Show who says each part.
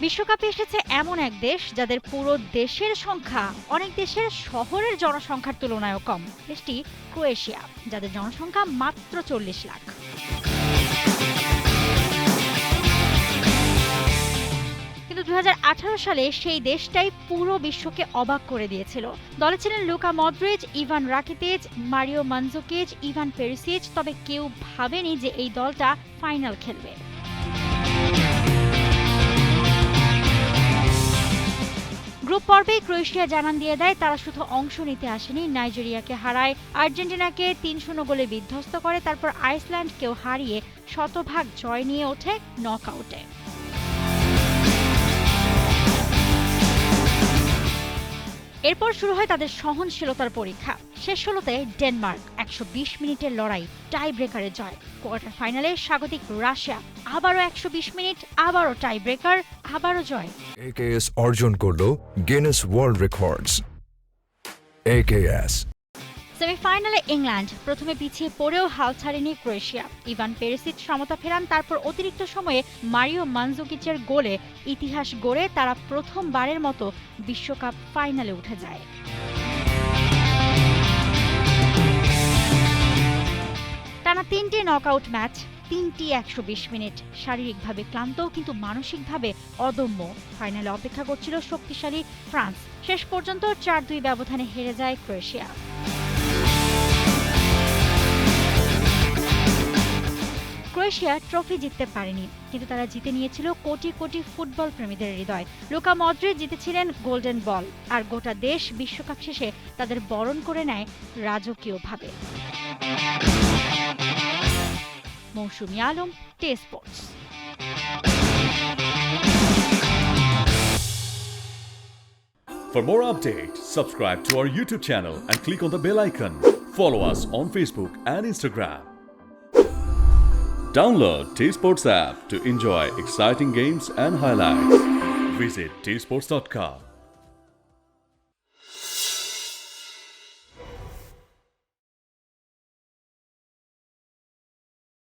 Speaker 1: বিশ্বকাপে এসেছে এমন এক দেশ যাদের পুরো দেশের সংখ্যা অনেক দেশের শহরের জনসংখ্যার তুলনায়ও কম। দেশটি ক্রোয়েশিয়া, যাদের জনসংখ্যা মাত্র 40 লাখ। কিন্তু 2018 সালে সেই দেশটাই পুরো বিশ্বকে অবাক করে দিয়েছিল। দলে ছিলেন Luka Modric, Ivan Rakitic, Mario Mandzukic, Ivan Perisic, তবে কেউ ভাবেনি যে এই দলটা ফাইনাল খেলবে। গ্রুপ পর্বেই ক্রোয়েশিয়া জানান দিয়ে দেয় তারা শুধু অংশ নিতে আসেনি, নাইজেরিয়াকে হারায়, আর্জেন্টিনাকে 3-0 গোলে বিধ্বস্ত করে, তারপর আইসল্যান্ডকেও হারিয়ে শতভাগ জয় নিয়ে ওঠে নকআউটে। এরপর শুরু হয় তাদের সহনশীলতার পরীক্ষা। শেষ ষোলোতে ডেনমার্ক 120 মিনিটের লড়াই, টাই ব্রেকারে জয়। কোয়ার্টার ফাইনালে স্বাগতিক রাশিয়া আবারও 120 মিনিট, আবারও টাই ব্রেকার, আবারও জয়।
Speaker 2: AKS অর্জন করলো গিনেস ওয়ার্ল্ড রেকর্ডস। AKS
Speaker 1: সেমিফাইনালে ইংল্যান্ড প্রথমে পিছিয়ে পড়েও হাল ছাড়েনি ক্রোয়েশিয়া। ইভান পেরিসিচ সমতা ফেরান, তারপর অতিরিক্ত সময়ে মারিও মানজুকিচের গোলে ইতিহাস গড়ে তারা প্রথমবারের মতো বিশ্বকাপ ফাইনালে উঠে যায়। টানা 3টি নকআউট ম্যাচ, 3টি 120 মিনিট। শারীরিকভাবে ক্লান্ত কিন্তু মানসিকভাবে অদম্য ফাইনালে অপেক্ষা করছিল শক্তিশালী ফ্রান্স। শেষ পর্যন্ত 4-2 ব্যবধানে হেরে যায় ক্রোয়েশিয়া। ক্রোয়েশিয়া ট্রফি জিততে পারেনি, কিন্তু তারা জিতে নিয়েছিল কোটি কোটি ফুটবল প্রেমীদের হৃদয়। লুকা মদ্রিচ জিতেছিলেন গোল্ডেন বল, আর গোটা দেশ বিশ্বকাপ শেষে তাদের বরণ করে নেয় রাজকীয়ভাবে। মৌসুমী আলম, টে sports.
Speaker 3: For more updates, subscribe to our YouTube channel and click on the bell icon. Follow us on Facebook and Instagram. Download T-Sports app to enjoy exciting games and highlights. Visit tsports.com.